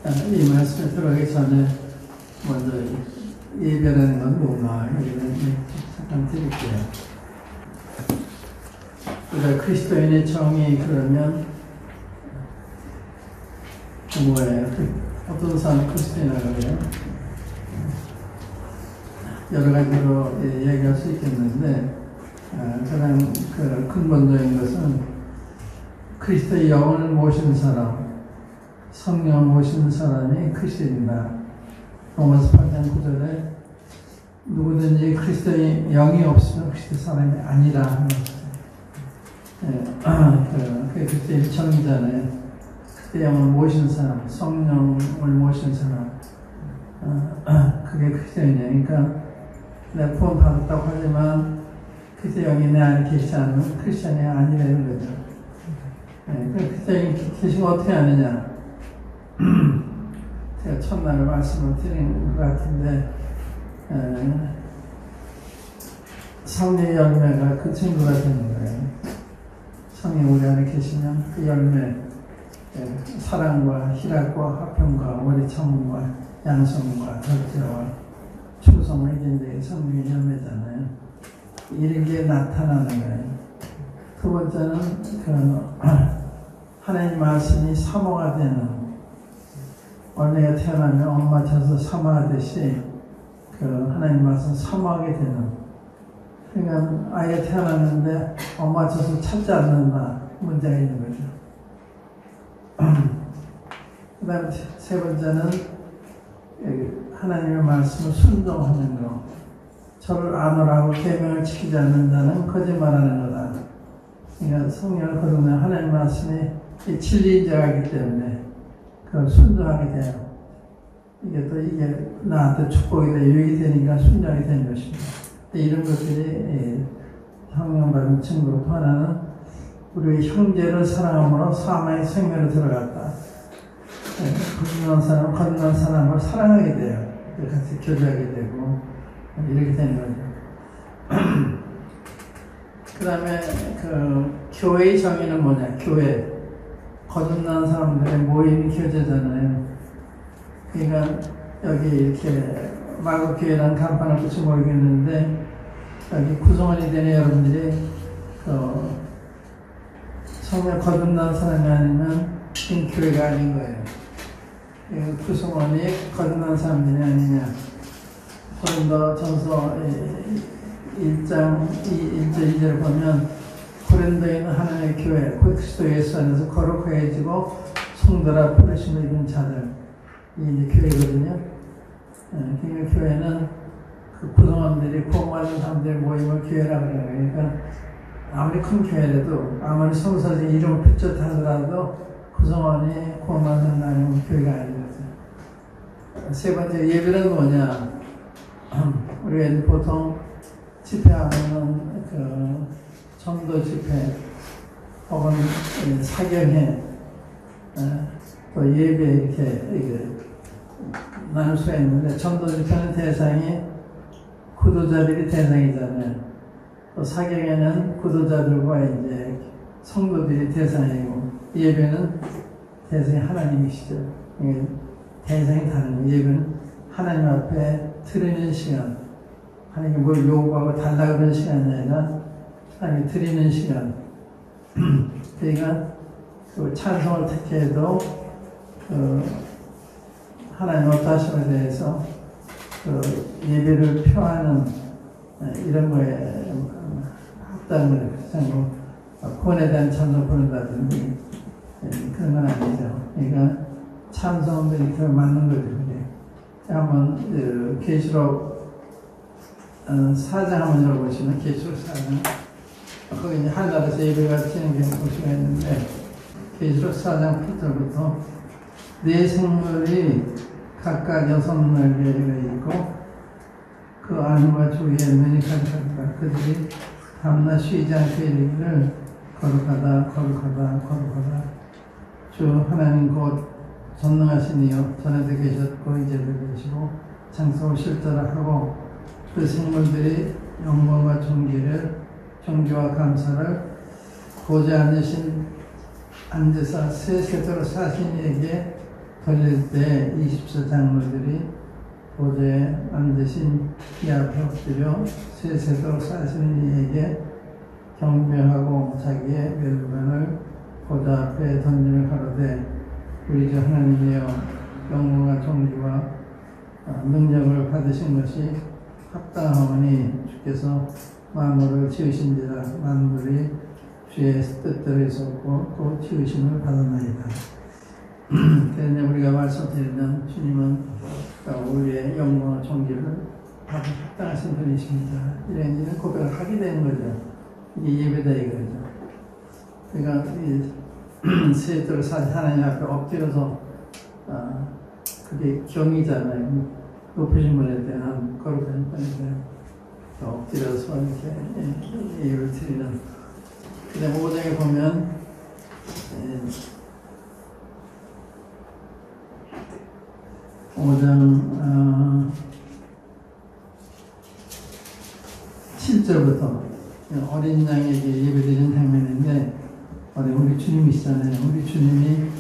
이 말씀에 들어가기 전에 먼저 예배라는 건 뭔가 이런 잠깐 드릴게요. 우리가 그리스도인의 정의 그러면 뭐예요? 어떤 사람은 그리스도인이라고 그래요? 여러 가지로 얘기할 수 있겠는데 가장 근본적인 것은 그리스도의 영을 모시는 사람, 성령을 모시는 사람이 그리스도인이다. 로마서 8장 9절에 누구든지 그리스도의 영이 없으면 그리스도 사람이 아니라 하는 것이죠. 그게 그리스도의 정의잖아요. 그리스도의 영을 모시는 사람, 성령을 모시는 사람, 그게 그리스도인이에요. 그러니까 내가 구원 받았다고 하지만 그리스도 영이 내 안에 계시지 않으면 크리스천이 아니라는 거죠. 그리스도 영이 계시면 어떻게 하느냐? 제가 첫날 말씀을 드린 것 같은데 성령의 열매가 그 친구가 되는 거예요. 성령 우리 안에 계시면 그 열매, 사랑과 희락과 화평과 원리청과 양성과 절제와 충성을 이제 성령의 열매잖아요. 이런 게 나타나는 거예요. 두 번째는 하나님 말씀이 사모가 되는, 언니가 태어나면 엄마 젖을 사모하듯이 하나님 말씀 사모하게 되는. 그러니까 아이가 태어났는데 엄마 젖을 찾지 않는다. 문제가 있는 거죠. 그 다음에 세 번째는 하나님의 말씀을 순종하는 것. 저를 안으라고 계명을 지키지 않는다는 거짓말하는 거다. 그러니까 성령을 거듭나면 하나님 말씀이 진리인 줄 알기 때문에 그걸 순종하게 돼요. 이게 나한테 축복이 돼, 유익이 되니까 순종이 되는 것입니다. 이런 것들이 성령 받은 친구로 또 하나는 우리 형제를 사랑함으로 사망의 생명으로 들어갔다. 거듭난 사람을 사랑하게 돼요. 같이 교제하게 되고 이렇게 되는 거죠. 그 다음에 교회의 정의는 뭐냐? 교회. 거듭난 사람들의 모임 교제잖아요. 그러니까 여기 이렇게 마곡교회라는 간판을 붙여 모이겠는데 여기 구성원이 되는 여러분들이 성령 거듭난 사람이 아니면 이 교회가 아닌 거예요. 구성원이 거듭난 사람들이 아니냐. 고린도전서 1장 1절 2절을 보면 고린도에 있는 하나님의 교회, 그리스도 예수 안에서 거룩해지고 성도라 부르심을 입은 자들, 이게 이제 교회거든요. 그러니까 교회는 그 구성원들이 구원받은 사람들의 모임을 교회라고 그래요. 그러니까 아무리 큰 교회라도, 아무리 성서적 이름을 붙였다 하더라도 구성원이 구원받는 아니면 교회가 아닌 거죠. 세 번째, 예배는 뭐냐? 우리가 보통 집회하면 성도 집회 혹은 사경회 또 예배 이렇게 나눌 수가 있는데, 전도 집회는 대상이 구도자들이 대상이잖아요. 또 사경회는 구도자들과 이제 성도들이 대상이고, 예배는 대상이 하나님이시죠. 대상이 다른 거예요. 예배는 하나님 앞에 드리는 시간, 하나님이 뭘 요구하고 달라고 하는 시간이 아니라 하나님이 드리는 시간. 그러니까 그 찬송을 택해도 하나님 어떠하심에 대해서 예배를 표하는 이런 거에 합당을 하고, 구원에 대한 찬송 부른다든지 그런 건 아니죠. 그러니까 찬송들이 그 맞는 거죠. 한번 계시록 4장 한번 열어보시면, 계시록 4장, 거기 이제 하늘나라에서 예배가 진행되는 곳이 있는데, 계시록 4장 8절부터 네 생물이 각각 6날개가 있고 그 안과 주위에 눈이 가득하다. 그들이 밤낮 쉬지 않게 이르기를 거룩하다 거룩하다 거룩하다. 주 하나님 곧 전능하신 이여, 전에도 계셨고 이제도 계시고 장성을 실제하고, 그 생물들이 영광과 존귀와 감사를 보좌 앉으사 새 세대로 사신 이에게 드릴 때 24장로들이 보좌에 앉으신 이 앞에 엎드려 세세도록 사시는 이에게 경배하고 자기의 멸관을 보좌 앞에 던지며 가로되 우리 주 하나님이여 영광과 존귀와 능력을 받으신 것이 합당하오니 주께서 만물을 지으신지라 만물이 주의 뜻대로 있었고 또 지으심을 받았나이다. 그런데 우리가 말씀드리는 주님은 우리의 영광과 존귀를 받은 합당하신 분이십니다. 이런 고백을 하게 되는 거죠. 이게 예배다 이거죠. 그러니까 이 세대를 사실 하나님 앞에 엎드려서 그게 경이잖아요. 높으신 분에 대한 거룩한 분인데 엎드려서 이렇게 예배를 드리는. 근데 5장에 보면 5장 7절부터 어린 양에게 예배드린 장면인데 우리 주님이시잖아요. 우리 주님이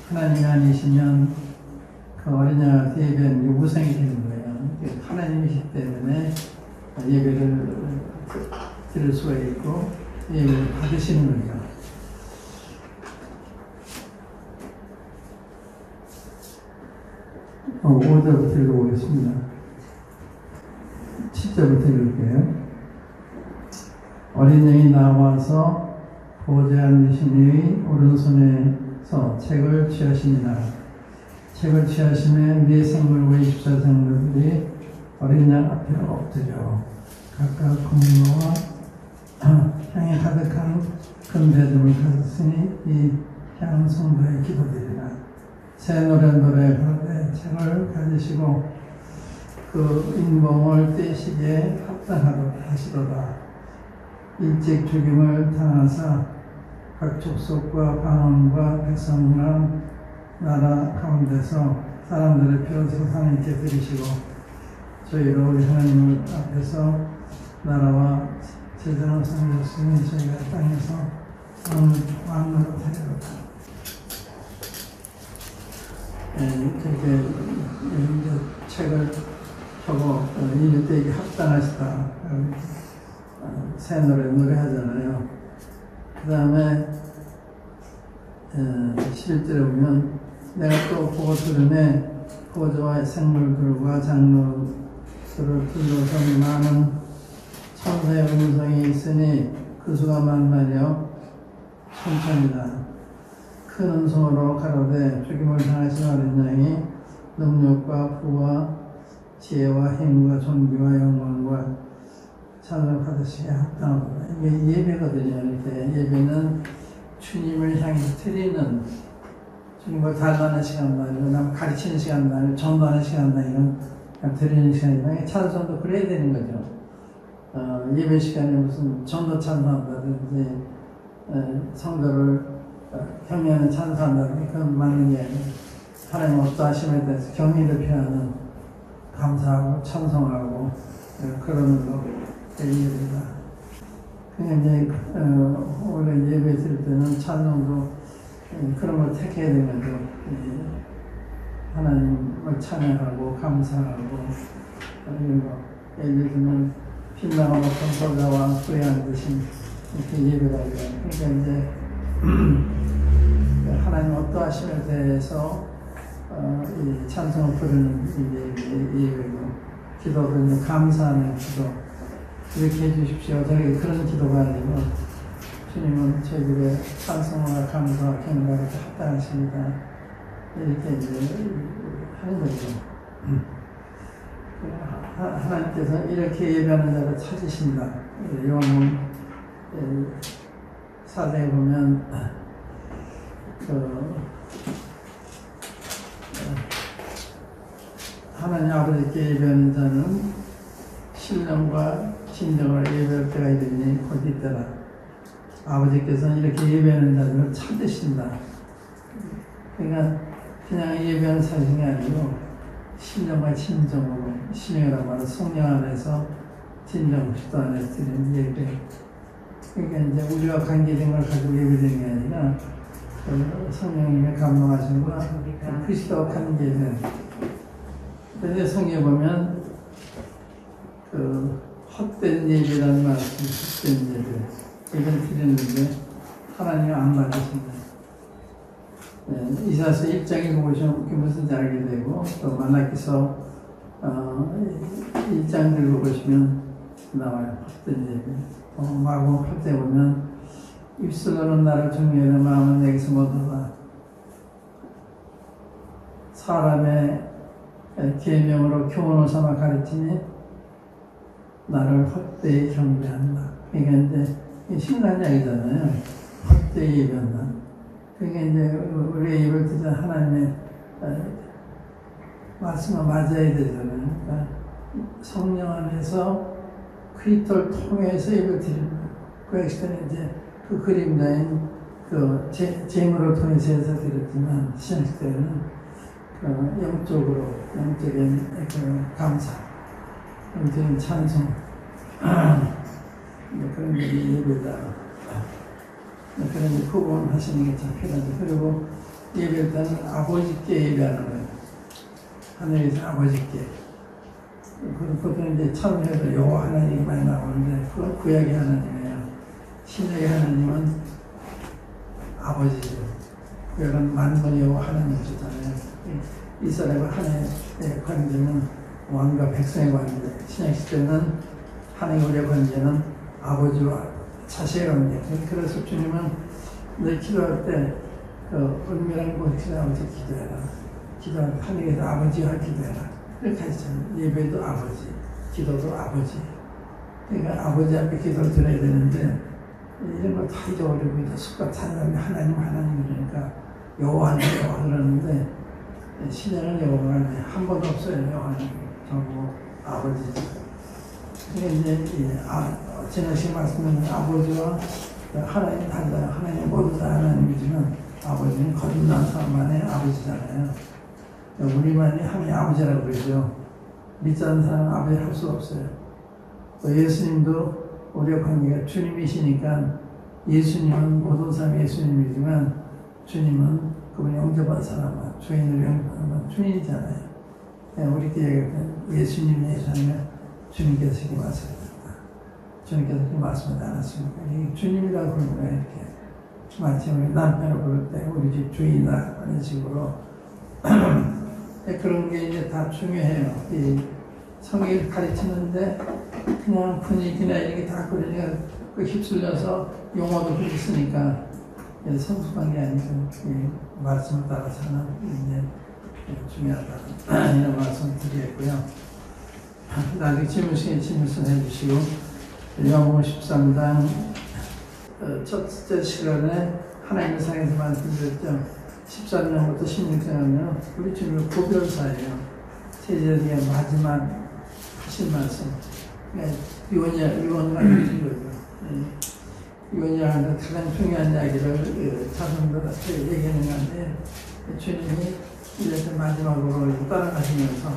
하나님이 아니시면 그 어린 양한테 예배하는 게 우상이 되는 거예요. 하나님이시기 때문에 예배를 드릴 수가 있고 예배를 받으시는 거죠. 5절부터 읽어보겠습니다. 7절부터 읽을게요. 어린 양이 나와서 보좌에 앉으신 이의 오른손에서 책을 취하시니라. 책을 취하심에 네 생물과 24생물들이 어린 양 앞에 엎드려 각각 공로와 향이 가득한 큰 배듬을 가졌으니 이 향은 성도의 기도들이라. 새 노래 가로되 책을 가지시고 그 인봉을 떼시기에 합당하도다 하시도다. 일찍 죽임을 당하사 각 족속과 방언과 백성과 나라 가운데서 사람들의 표를 하나님께 드리시고 저희로 우리 하나님 앞에서 나라와 제정을 섬겼으니 저희가 땅에서 왕으로 되리로다. 그렇게 책을 펴고 이럴 때 이게 합당하시다. 새 노래하잖아요. 그 다음에 11절에 보면 내가 또 보고 들으매 보좌와 생물들과 장로들을 둘러선 많은 천사의 음성이 있으니 그 수가 만만여 천천이다. 큰 음성으로 가로되 죽임을 당하신 어린 양이 능력과 부와 지혜와 힘과 존귀와 영광과 찬송을 받으시기에 합당하다. 이게 예배거든요. 이렇게 예배는 주님을 향해서 드리는, 주님을 달라는 시간도 아니고 남 가르치는 시간도 아니고 전도하는 시간도 아니고 그냥 드리는 시간이고 찬송도 그래야 되는 거죠. 예배 시간에 무슨 전도 찬송한다든지 성도를 경외하는 찬송한다든지 그건 맞는 게 아니에요. 하나님 어떠하심에 대해서 경의를 표하는, 감사하고 찬송하고 그러는 거 예배입니다. 그냥 이제 원래 예배 드릴 때는 찬송도 그런 걸 택해야 되는 거죠. 하나님을 찬양하고 감사하고 이런 거. 예를 들면 빛나고 높은 보좌와 불에 앉으신 이렇게 예배가 돼요. 그러니까 이제 하나님 어떠하심에 대해서 이 찬송을 부르는 예배고, 기도는 감사하는 기도. 이렇게 해주십시오. 저에게 그런 기도가 아니고 주님은 저희들의 찬송과 감사와 경배가 합당하십니다. 이렇게 이제 하는 거죠. 하나님께서 이렇게 예배하는 자를 찾으신다. 요한복음 4장에 보면 하나님 아버지께 예배하는 자는 신령과 진정을 예배할 때가 이르니 곧 있더라. 아버지께서는 이렇게 예배하는 자들을 찾으신다. 그러니까 그냥 예배하는 사실이 아니고 신령과 진정으로, 신령이라고 말하는 성령 안에서 진정, 기도 안에서 드리는 예배. 그러니까 이제 우리가 관계된 걸 가지고 예배되는 게 아니라 성령님이 감동하시는구나. 그리스도하는 예배. 그런데 성경에 보면 헛된 예배라는 말씀, 헛된 예배. 이걸 드렸는데 하나님이 안 받으신다. 이사야서 1장에 보시면 그게 무슨지 알게 되고, 또 말라기서 1장 읽어보시면 나와요. 헛된 예배. 마구 할 때 보면 입술로는 나를 중요하는 마음은 내게서 못 얻어. 사람의 계명으로 교훈을 삼아 가르치니 나를 헛되이 경배한다. 그러니까 이제 신난 이야기잖아요. 헛되이 예배한다. 그러니까 이제 우리의 입을 뜨자 하나님의 말씀을 맞아야 되잖아요. 그러니까 성령 안에서 그리스도를 통해서 입을 드립니다. 그 엑스터는 이제 그 그림자인 재물을 통해서 해서 드렸지만 신앙 때는 영적으로 영적인 감사, 영적인 찬송 그런 게 예배다. 그런 게 구분하시는 게 참 필요하죠. 그리고 예배할 때는 아버지께 예배하는 거예요. 하늘에서 아버지께. 보통 이제 처음에도 여호와 하나님이 많이 나오는데 그건 구약의 하나님이에요. 신약의 하나님은 아버지죠. 구약은 만군의 여호와 하나님이시잖아요. 이스라엘과 하나님의 관계는 왕과 백성의 관계. 신약 시대는 하나님 우리의 관계는 아버지와 자식의 관계. 그래서 주님은 너 기도할 때 은밀한 곳에서 아버지 기도해라. 기도할 때 하늘에서 아버지와 기도해라. 그렇게 하시잖아요. 예배도 아버지, 기도도 아버지. 그러니까 아버지 앞에 기도를 드려야 되는데 이런 걸 다 잊어버리고 이제 습관 타는 하나님 그러니까 여호와는 여호와 그러는데 신약은 여호와가 한 번도 없어요. 여호와는 전부 아버지죠. 그러니까 이제 지난시 말씀은 아버지와 하나님 달라요. 하나님 모두 다 하나님이지만 아버지는 거듭난 사람만의 아버지잖아요. 우리만이 하나님 아버지라고 그러죠. 믿지 않는 사람은 아버지 할 수 없어요. 또 예수님도 우리의 관계가 주님이시니까 예수님은 모든 사람이 예수님이지만 주님은 그분이 영접한 사람은 주인을 영접하는 주인이잖아요. 우리께 얘기할 때 예수님이 예수하면 주님께서 이렇게 말씀하셨다. 주님께서 이렇게 말씀하지 않았습니까? 주님이라고 그러는 거예요. 이렇게 마치 우리 남편을 부를 때 우리 집 주인이다 하는 식으로 그런 게 이제 다 중요해요. 이 성경을 가르치는데 그냥 분위기나 이런 게 다 그러니까 그 휩쓸려서 용어도 그렇게 쓰니까 성숙한 게 아니고 말씀을 따라서 하는 게 중요하다. 이런 말씀 드리겠고요. 나중에 질문시간에 질문을 해주시고 요한복음 13장 첫째 시간에 하나님의 상에서 말씀드렸죠. 13장부터 16장은 우리 주님의 고별사예요. 세제의 마지막 하신 말씀. 유언이라는 거죠. 유언이라는 가장 중요한 이야기를 자손들한테 얘기하는 건데 주님이 이렇게 마지막으로 따라가시면서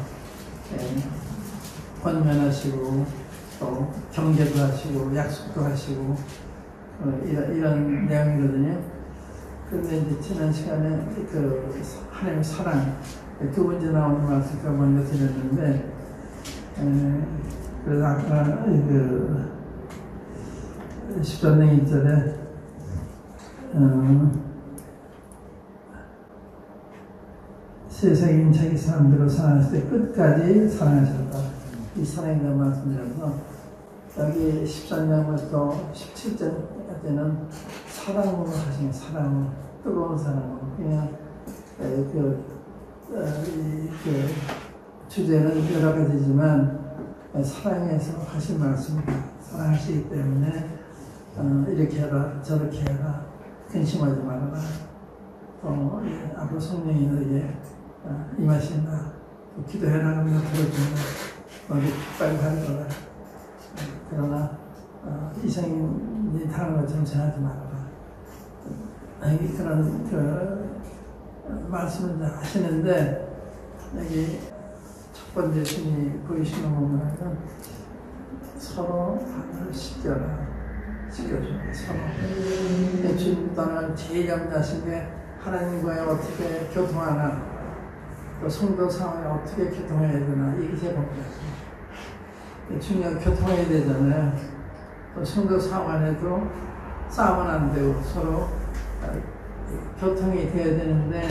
권면하시고 또 경계도 하시고 약속도 하시고 이런 내용이거든요. 그런데 이제 지난 시간에 하나님의 사랑 두 번째 나오는 말씀을 먼저 드렸는데 그래서 아까 13장 2절에 세상인 자기 사람들을 사랑하실 때 끝까지 사랑하셨다. 이 사랑이라는 말씀이라서 여기 13장부터 17장까지는 사랑으로 하시는 사랑으로 뜨거운 사랑으로 그냥 주제는 여러 가지지만 사랑해서 하신 말씀입니다. 사랑하시기 때문에 이렇게 해라 저렇게 해라 근심하지 말아라 앞으로 성령이 너에게 임하신다 기도해라 하면 들어준다 너희 빨리 하거라 그러나 이성이 당한 것처럼 생각하지 말아라 그런 말씀을 하시는데 여기 첫 번째 신이 보이시는 부분은 서로 하나를 시켜주는 서로 주님 떠나는 제일 염려하신 게 하나님과의 어떻게 교통하나, 또 성도 상황에 어떻게 교통해야 되나, 이게 제 걱정이에요. 중요한 교통해야 되잖아요. 또 성도 상황 안에도 싸우면 안 되고 서로 교통이 돼야 되는데,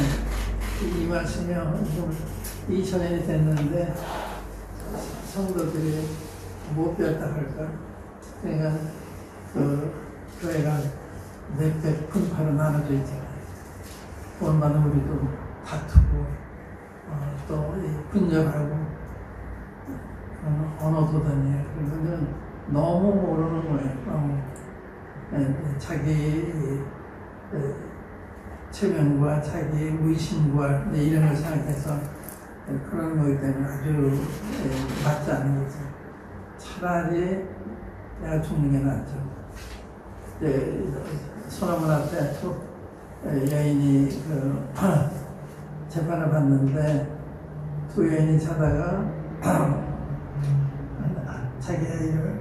이 말씀이 좀 2000년이 됐는데 성도들이 못 배웠다 할까? 그러니까 그 교회가 몇백 분파로 나눠져 있잖아요. 얼마나 우리도 다투고 또 분열하고 언어도단이에요. 그러면 너무 모르는 거예요. 자기 체면과 자기 의심과 이런 걸 생각해서 그런 거기 때문에 아주 맞지 않은 거죠. 차라리 내가 죽는 게 낫죠. 소나무 앞에 여인이 재판을 받는데 두 여인이 자다가 자기 아이를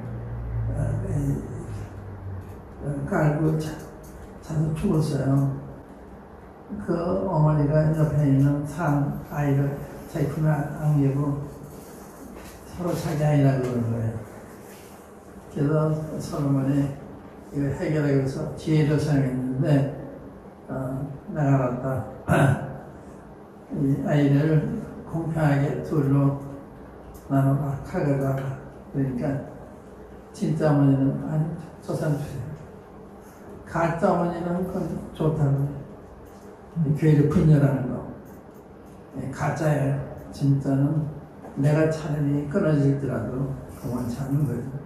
깔고 자서 죽었어요. 그 어머니가 옆에 있는 산 아이를 자기 품에 안기고 서로 자기 아이라고 그러는 거예요. 그래서 솔로몬이 이걸 해결하기 위해서 지혜를 사용했는데, 내가 알았다. 이 아이를 공평하게 둘로 나눠 칼을 놔라. 그러니까 진짜 어머니는 아니 저 사람 주세요. 가짜 어머니는 그건 좋다고. 교회를 분열하는 거. 가짜예요. 진짜는 내가 차라리 끊어질더라도 그만치 않는 거죠.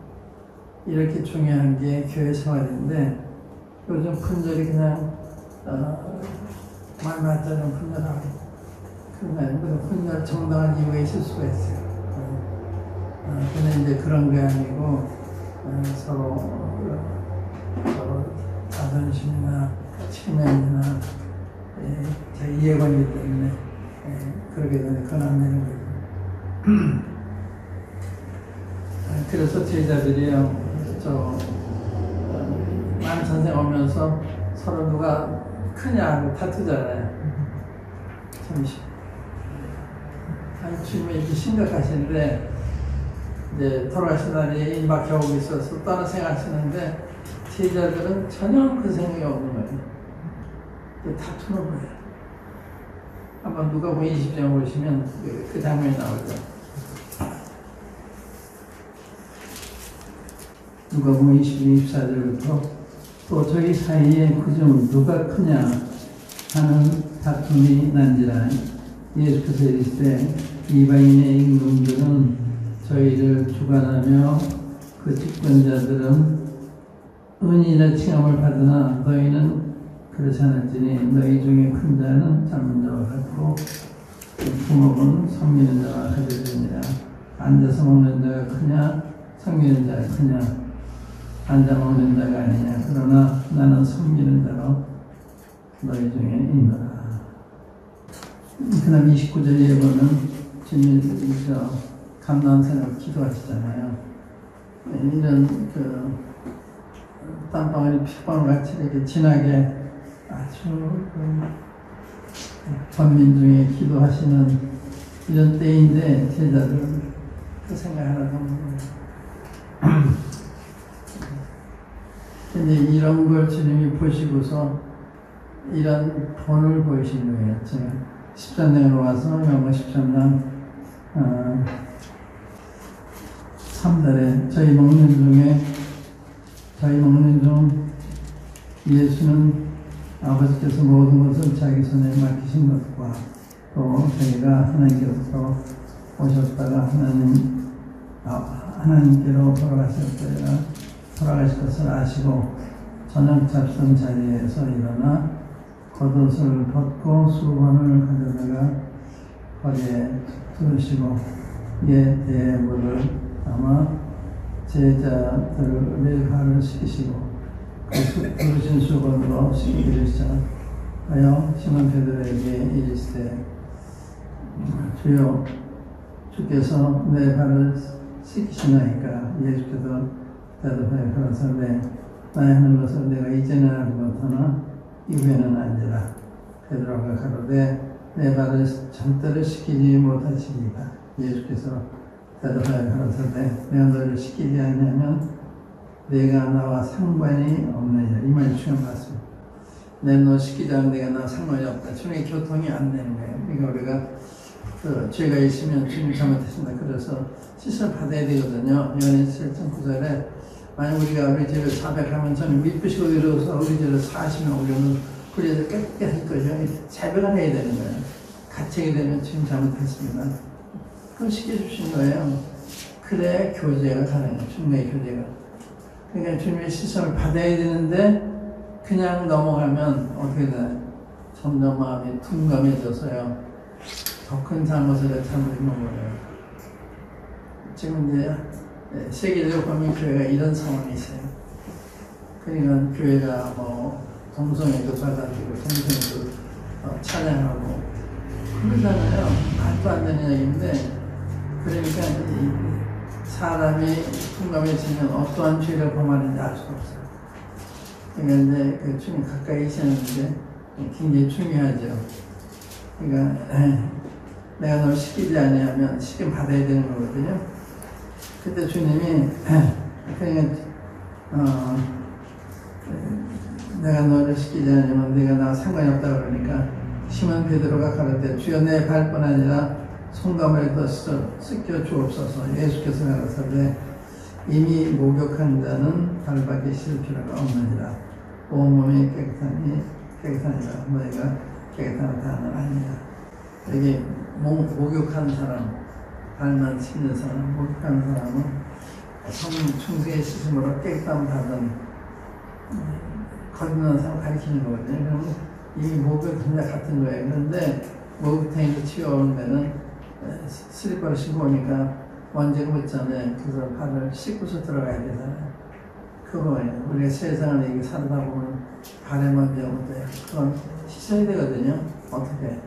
이렇게 중요한 게 교회 생활인데, 요즘 분열이 그냥 말 맞자는 분열하고, 그러면 분열 정당한 이유가 있을 수가 있어요. 근데 이제 그런 게 아니고 서로 자존심이나 체면이나 제 이해관계 때문에 그러게 되면 그건 안 되는 거죠. 그래서 제자들이요, 만찬생 오면서 서로 누가 크냐고 다투잖아요. 잠시. 주님이 이렇게 심각하신데, 이제 돌아가신 날이 임박해 오고 있어서 떠나생하시는데, 제자들은 전혀 그 생각이 없는 거예요. 다투는 거예요. 한번 누가복음 20장 보시면 그 장면이 나오죠. 누가복음 24절부터 또 저희 사이에 그중 누가 크냐 하는 다툼이 난지라. 예수께서 이르시되 이방인의 임금들은 저희를 주관하며 그 집권자들은 은이나 칭함을 받으나 너희는 그렇지 않을지니 너희 중에 큰 자는 젊은 자와 같고 부모는 섬기는 자와 같이 되니라. 앉아서 먹는 자가 크냐 섬기는 자가 크냐. 앉아 먹는 자가 아니냐. 그러나 나는 섬기는 자로 너희 중에 있노라. 그 다음 29절에 보면 주님께서 감난산으로 기도하시잖아요. 이런 땀방울이 핏방울 같이 이렇게 진하게 아주 전민 중에 기도하시는 이런 때인데 제자들은 그 생각 하나도 없는 거예요. 근데 이런 걸 주님이 보시고서 이런 본을 보이신 거예요. 제가 10장으로 와서 영어 10장 3절에 저희 먹는 중 예수는 아버지께서 모든 것을 자기 손에 맡기신 것과 또 저희가 하나님께로부터 오셨다가 하나님께로 돌아가실 것을 아시고 저녁 잡선 자리에서 일어나 겉옷을 벗고 수건을 가져다가 허리에 두르시고 이에 대에 물을 담아 제자들의 발을 씻기시고 그 두르신 수건으로 씻기기를 시작하여 시몬 베드로에게 이르시되 주여 주께서 내 발을 씻기시나이까. 예수께서 대답하여 가라사대 나의 하는 것을 내가 이제는 알지 못하나 이후에는 알리라. 베드로가 가로되 내 발을 전대로 씻기지 못하시니까 예수께서 대답하여 가로되 내가 너를 씻기지 않으면 내가 나와 상관이 없느니라. 이 말이 중요한 말씀. 내가 너 씻기지 않으면 내가 나와 상관이 없다. 주님의 교통이 안 되는 거예요. 그러니까 우리가 죄가 있으면 주님 잘못했습니다. 그래서 씻음을 받아야 되거든요. 요한일서 7장 9절에 만약 우리가 우리 죄를 자백하면 저는 미쁘시고 이루어서 우리 죄를 사하시면 우리는 그 죄를 깨끗게 할 거죠. 자백을 해야 되는 거예요. 가책이 되면 주님 잘못했습니다. 그걸 시켜주신 거예요. 그래야 교제가 가능해요. 주님의 교제가. 그러니까 주님의 씻음을 받아야 되는데 그냥 넘어가면 어떻게 되나요? 점점 마음이 둔감해져서요. 더 큰 잘못을 잘못한 거예요. 지금 이제 세계적으로 보면 교회가 이런 상황이 있어요. 그러니까 교회가 뭐 동성애도 받아들이고 동성애도 찬양하고 그러잖아요. 말도 안 되는 얘기인데 그러니까 사람이 둔감해지면 어떠한 죄를 범하는지 알 수가 없어요. 그러니까 이제 그 주님 가까이 있었는데 굉장히 중요하죠. 그러니까 내가 널 시키지 아니하면 시킴 받아야 되는 거거든요. 그때 주님이 그러니까 내가 너를 시키지 않으면 네가 나와 상관이 없다 그러니까 시몬 베드로가 가로되 주여 내 발뿐 아니라 손가락을 더 씻겨 주옵소서. 예수께서 가로되 이미 목욕한 자는 발밖에 씻을 필요가 없느니라. 온몸이 깨끗하니라. 너희가 깨끗한 자는 아니라. 여기 목욕한 사람, 발만 씻는 사람, 목욕한 사람은 충성의 씻음으로 깨끗함 받은 거듭난 사람 가리키는 거거든요. 그러면 이 목욕한 자 같은 거예요. 그런데 목욕탕에서 치워오는 데는 슬리퍼를 신고 오니까 먼지가 묻잖아요. 그래서 발을 씻고서 들어가야 되잖아요. 그거예요. 우리가 세상을 이렇게 살다 보면 발에 먼지가 묻어요. 그건 씻어야 되거든요. 어떻게?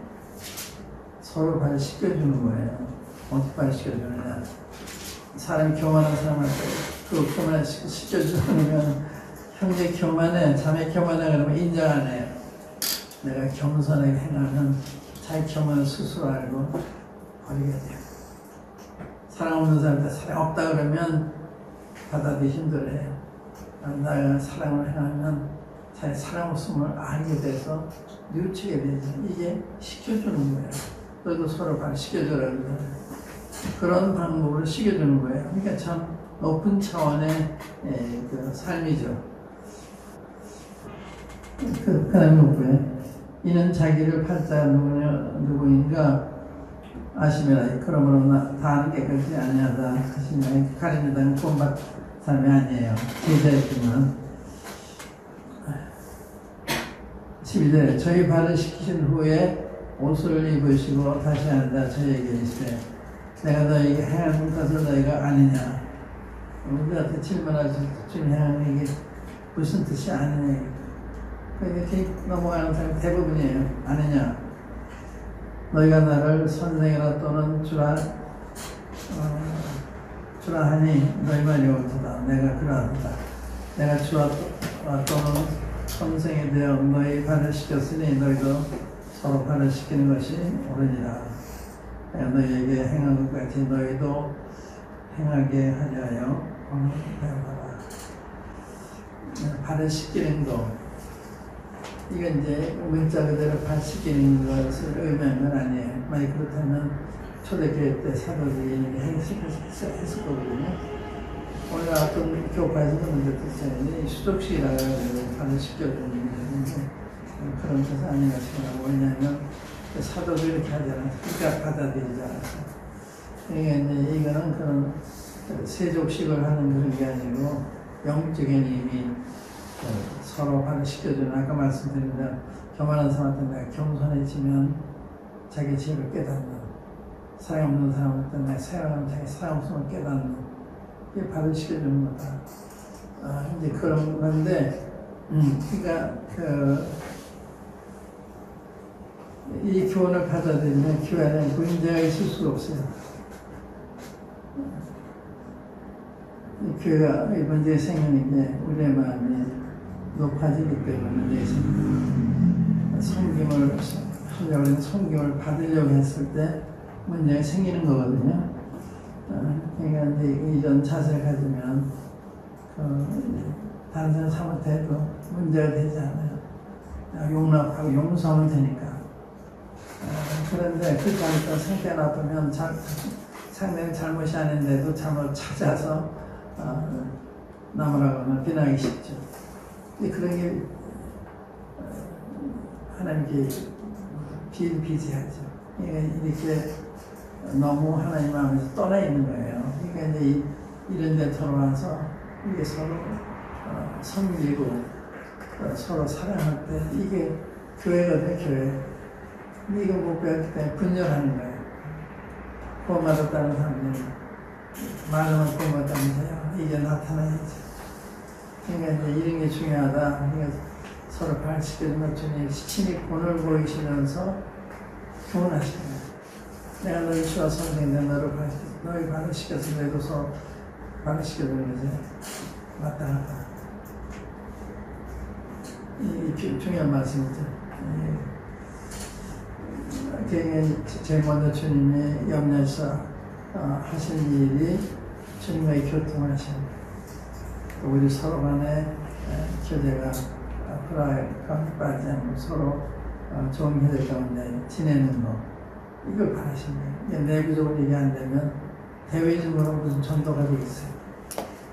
서로 발을 씻겨주는 거예요. 어떻게 발을 씻겨주느냐. 사람이 교만한 사람한테 그 교만을 씻겨주면 형제 교만해, 자매 교만해 그러면 인정 안 해요. 내가 겸손하게 행하면 자기 교만을 스스로 알고 버리게 돼요. 사랑 없는 사람한테 사랑 없다 그러면 받아들이기 힘들어해요. 내가 사랑을 행하면 자기 사랑 없음을 알게 돼서 뉘우치게 되죠. 이게 시켜주는 거예요. 너도 서로 발 시켜주라는 거예요. 그런 방법으로 시켜주는 거예요. 그러니까 참 높은 차원의 그 삶이죠. 그 다음에 뭐고요? 이는 자기를 팔자 누구인가 아시면 그러므로 다하는 깨끗이 아니하다 하시면 가리는 본받 사람이 아니에요. 제자였지만 12절에 저희 발을 씻기신 후에 옷을 입으시고 다시 앉아 저희에게 이르시되 내가 너희에게 행한 것을 너희가 아느냐. 우리한테 질문하실 주님 행하는 이게 무슨 뜻이 아느냐. 이렇게 넘어가는 사람이 대부분이에요. 아느냐. 너희가 나를 선생이라 또는 주라 하니 너희 말이 옳도다. 내가 그러하도다. 내가 주라 또는 선생이 되어 너희 발을 씻겼으니 너희도 서로 발을 씻기는 것이 옳으니라. 내가 너희에게 행한 것 같이 너희도 행하게 하려 하여 오늘 배워봐라. 발을 씻기는 거. 이건 이제 문자 그대로 발 씻기는 것을 의미하는 건 아니에요. 만약 그렇다면 초대교회 때 사도들이 했을 거거든요. 오늘 어떤 교파에서도 문제 듣잖아요. 수족식이라고 발을 씻겨주는 건데 그런 뜻은 아닌 것 같아요. 왜냐하면 사도도 이렇게 하잖아요. 그러니까 받아들이지 않았어요. 그러니까 이제 이거는 그런 세족식을 하는 그런 게 아니고 영적인 의미 서로 발을 씻겨주는 아까 말씀드린 대로 교만한 사람한테 내가 겸손해지면 자기 죄를 깨닫는 사랑 없는 사람한테 내가 사랑하면 자기 사랑 없음을 깨닫는 이게 발을 씻겨주는 거다. 이제 그런 건데 그러니까 이 교훈을 받아들이면 교회는 문제가 있을 수가 없어요. 이 교회가 이 문제가 생기는 게 우리의 마음이 높아지기 때문에 성김을 성경을 성경을 받으려고 했을 때 문제가 생기는 거거든요. 그러니까 이제 이런 자세를 가지면 다른 사람 잘못해도 문제가 되지 않아요. 용납하고 용서하면 되니까. 그런데 그렇지 않고 상태가 나쁘면 상대는 잘못이 아닌데도 잘못 찾아서 나무라거나 비난하기 쉽죠. 그런 게 하나님께 비일비재하죠. 이렇게 너무 하나님 마음에서 떠나 있는 거예요. 그러니까 이제 이런 데 들어와서 이게 서로 섬기고 서로 사랑할 때 이게 교회거든요, 교회. 근데 이거 못 배웠기 때문에 분열하는 거예요. 구원받았다는 사람들이 말로만 구원받았다면서요. 이제 나타나야죠. 그러니까 이제 이런 게 중요하다. 그러니까 서로 발시켜주면 주님 친히 본을 보이시면서 교훈하시는 내가 너희 주와 선생인데 너희 발시켜서 내도 서로 발시켜주는 거지. 맞다 갔다. 이 중요한 말씀이죠. 제일 먼저 주님이 염려해서 하신 일이 주님과의 교통을 하시는 거예요. 우리 서로 간의 교제가 빠지지 않고 서로 좋은 교제 가운데 지내는 거, 이걸 바라시는 거예요. 내부적으로 얘기 안 되면 대외적으로 무슨 전도가 되겠어요.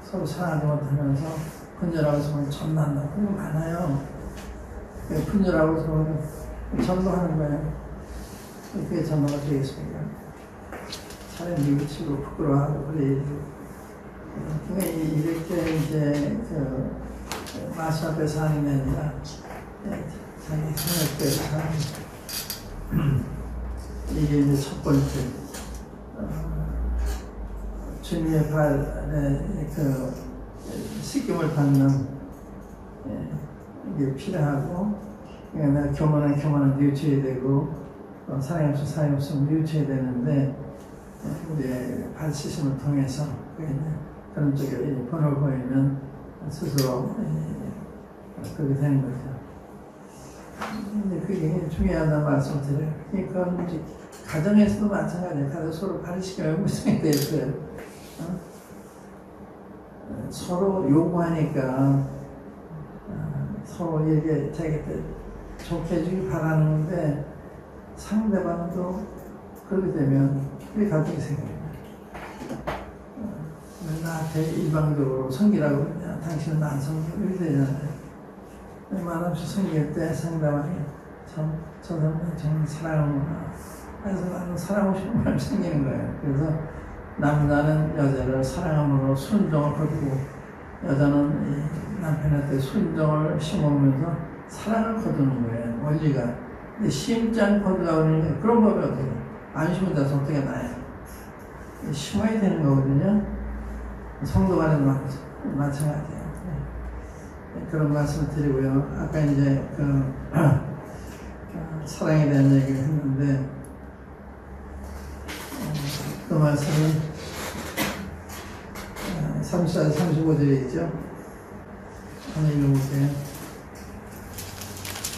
서로 사랑하지 못하면서 분열하고 서로 전도한다. 그런 거 많아요. 분열하고 서로 전도하는 거예요. 그게 전도가 되겠습니까? 차라리 미치고 부끄러워하고 그래. 그러니까 이렇게 이제 마스 앞에서 하는 게 아니라 자기 생각대로 하는 이게 이제 첫 번째 주님의 발에 씻김을 받는 이게 필요하고 그러니까 내가 교만한 뉘우쳐야 되고 사랑이 없으면 사랑이 없으면 뉘우쳐야 되는데 우리의 발 씻음을 통해서 그런 쪽에 번호를 보이면 스스로 그렇게 되는 거죠. 근데 그게 중요하다는 말씀을 드려요. 그러니까 가정에서도 마찬가지예요. 가정 서로 발시켜야 무슨이 됐어요. 서로 요구하니까 서로 이렇게 자기한테 좋게 해주길 바라는데 상대방도 그렇게 되면 우리 가족이 생겨요. 나한테 일방적으로 섬기라고 그러냐, 당신은 안 섬기고 이렇게 되잖아요. 말없이 섬길 때 상대방이 저 사람은 정말 사랑하구나. 그래서 나는 사랑하고 싶은 마음이 생기는 거예요. 그래서 남자는 여자를 사랑함으로 순종을 거두고 여자는 남편한테 순종을 심으면서 사랑을 거두는 거예요. 원리가. 근데 심지 않고 거두라고 하는 게 그런 법이 어떻게 돼요? 안 심은다서 어떻게 나요? 심어야 되는 거거든요. 성도 간에도 마찬가지예요. 그런 말씀을 드리고요. 아까 이제 사랑에 대한 얘기를 했는데 그 말씀은 34절 35절에 있죠. 한번 읽어볼게요.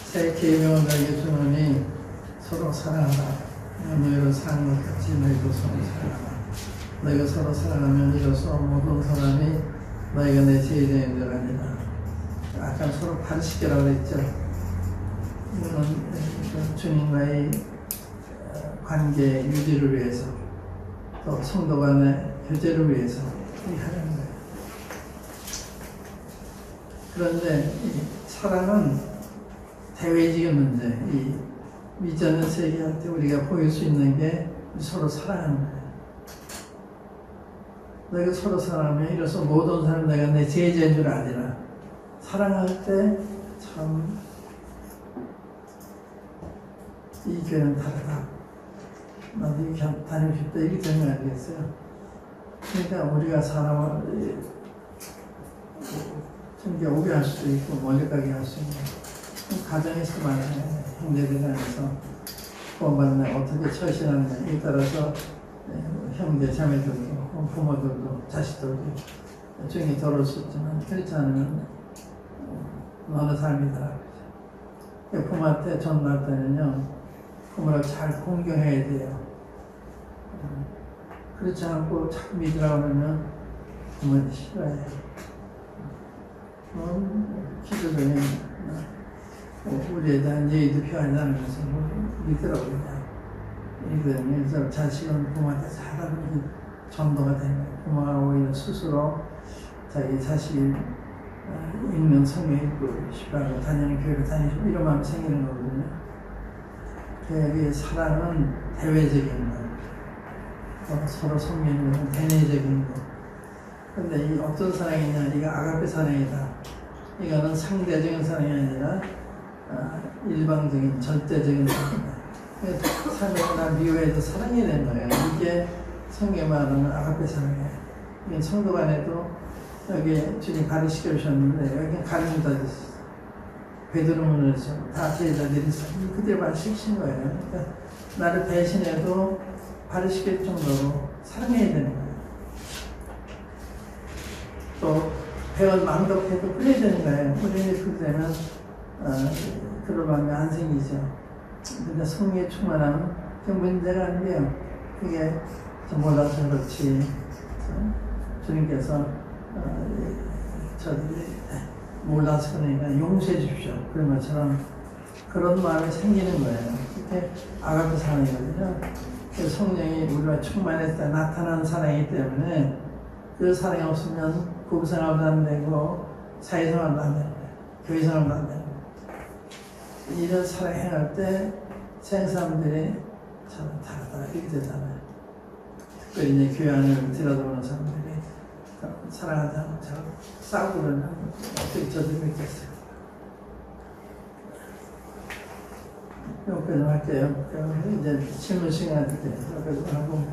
새 계명을 너에게 주노니 서로 사랑하라. 너희로 사랑하는 것 같이 너희도 서로 사랑하라. 너희가 서로 사랑하면 이로써 모든 사람이 너희가 내 제자인 줄 아니라. 아까 서로 발시켜라고 그랬죠. 이거는 주님과의 관계 유지를 위해서 또 성도 간의 교제를 위해서 이렇게 하는 거예요. 그런데 이 사랑은 대외적인 문제, 이 미전의 세계할 때 우리가 보일 수 있는 게 서로 사랑하는 거예요. 너희가 서로 사랑하면 이로써 모든 사람 내가 내 제자인 줄 아니라. 사랑할 때 참 이 교회는 다르다. 나도 이 교회 다니고 싶다. 이렇게 되면 안 되겠어요. 그러니까 우리가 사람을 좀 오게 할 수도 있고 멀리 가게 할 수 있는 가정에서 많아요. 형제들 간에서 구원받는 어떻게 처신하느냐에 따라서 형제 자매들도 부모들도 자식들도 중에 더러울 수 있지만 그렇지 않으면 어느 삶이더라. 부모 부마 때, 전날 때는요, 부모를 잘 공경해야 돼요. 그렇지 않고 자꾸 믿으라고 하면 부모는 싫어해요. 기도전에 우리에 대한 예의도 표현하는 것을 믿으라고 그냥. 그래서 자식은 부모한테 잘하는 전도가 되는 거예요. 부모가 오히려 스스로 자기 자식이 읽는 성경 읽고 싶어하고 다니는 교회를 다니시고 이런 마음이 생기는 거거든요. 그 사랑은 대외적인 거, 서로 섬기는 것은 대내적인 거. 근데 이 어떤 사랑이냐, 이거 아가페 사랑이다. 이거는 상대적인 사랑이 아니라 일방적인 절대적인 사랑이다. 사랑이나 미워해도 사랑이 되는 거예요. 이게 성경에 말하는 아가페 사랑이에요. 이게 성도 간에도 여기 주님 가르치게 주셨는데 여기 가르침다 있었어요. 베드로문을 다 제자들이 그때 말시킨 거예요. 그러니까 나를 배신해도 가르치게 정도로 사랑해야 되는 거예요. 또 배원 망덕해도 그래야 되는 거예요. 우리는 그렇게 되면 그럴 마음이 안 생기죠. 근데 성령에 충만하면 그 문제가 아니에요. 그게 좀 몰라서 그렇지. 주님께서 저들이 몰라서 그러니까 용서해 주십시오. 그런 것처럼 그런 마음이 생기는 거예요. 그게 아가페 사랑이거든요. 그 성령이 우리가 충만했을 때 나타나는 사랑이기 때문에 그 사랑이 없으면 부부생활도 안 되고 사회생활도 안 되는 거예요. 교회생활도 안 되는 거예요. 이런 사랑 행할 때 세상 사람들이 참 다르다 이렇게 되잖아요. 특별히 이제 교회 안을 들여다보는 사람들이 사랑하지 않고 잘 싸우고 그러면 어떻게 저들이 믿겠어요. 여기까지 할게요. 이제 질문 시간 드릴게요. 여기까지 하고